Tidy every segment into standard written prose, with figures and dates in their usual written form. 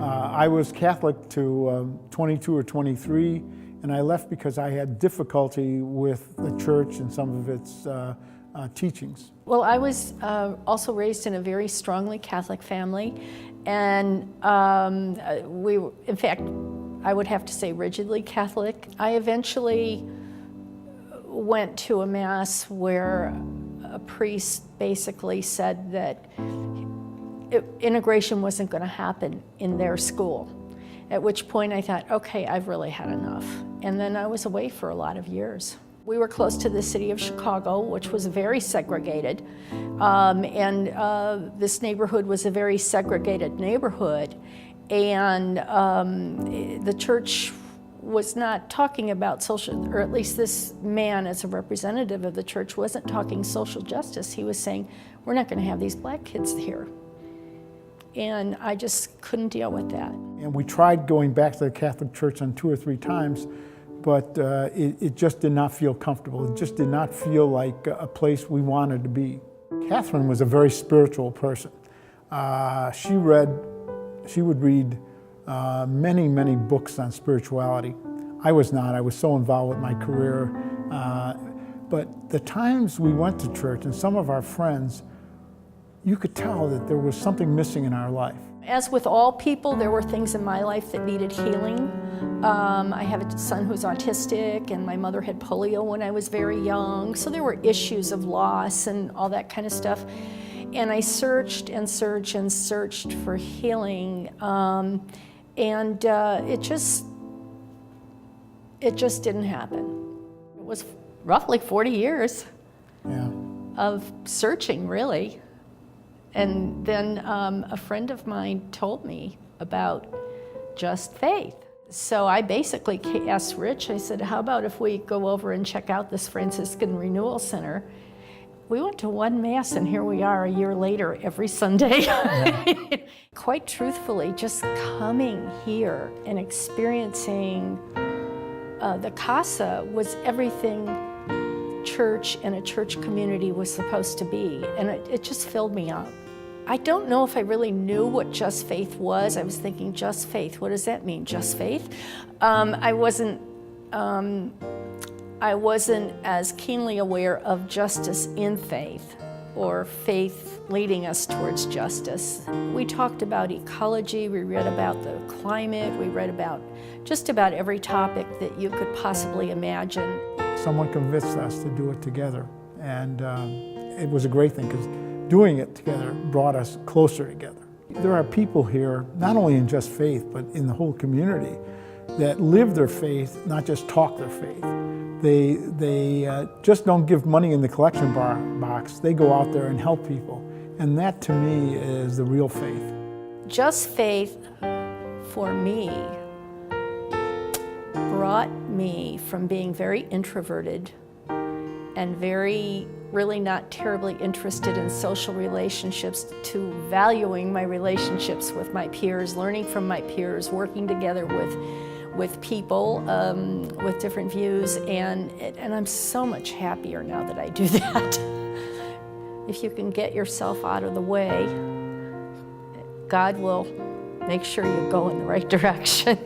I was Catholic to 22 or 23, and I left because I had difficulty with the church and some of its teachings. Well, I was also raised in a very strongly Catholic family, and we, in fact, I would have to say rigidly Catholic. I eventually went to a mass where a priest basically said that integration wasn't going to happen in their school, at which point I thought, okay, I've really had enough. And then I was away for a lot of years. We were close to the city of Chicago, which was very segregated, and this neighborhood was a very segregated neighborhood, and the church was not talking about social, or at least this man as a representative of the church wasn't talking social justice. He was saying, we're not going to have these black kids here. And I just couldn't deal with that. And we tried going back to the Catholic Church on 2 or 3 times, but it just did not feel comfortable. It just did not feel like a place we wanted to be. Katherine was a very spiritual person. She would read many, many books on spirituality. I was not. I was so involved with my career. But the times we went to church, and some of our friends, you could tell that there was something missing in our life. As with all people, there were things in my life that needed healing. I have a son who's autistic, and my mother had polio when I was very young, so there were issues of loss and all that kind of stuff. And I searched and searched and searched for healing, and it just didn't happen. It was roughly 40 years of searching, really. And then a friend of mine told me about Just Faith. So I basically asked Rich, I said, how about if we go over and check out this Franciscan Renewal Center? We went to one Mass, and here we are a year later every Sunday. Yeah. Quite truthfully, just coming here and experiencing the Casa was everything church and a church community was supposed to be, and it just filled me up. I don't know if I really knew what Just Faith was. I was thinking, Just Faith, what does that mean, Just Faith? I wasn't as keenly aware of justice in faith, or faith leading us towards justice. We talked about ecology, we read about the climate, we read about just about every topic that you could possibly imagine. Someone convinced us to do it together, and it was a great thing, because doing it together brought us closer together. There are people here, not only in Just Faith, but in the whole community, that live their faith, not just talk their faith. They just don't give money in the collection box. They go out there and help people. And that, to me, is the real faith. Just Faith, for me, brought me from being very introverted and really not terribly interested in social relationships to valuing my relationships with my peers, learning from my peers, working together with people with different views, and I'm so much happier now that I do that. If you can get yourself out of the way, God will make sure you go in the right direction.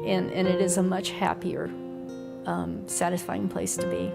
And it is a much happier, satisfying place to be.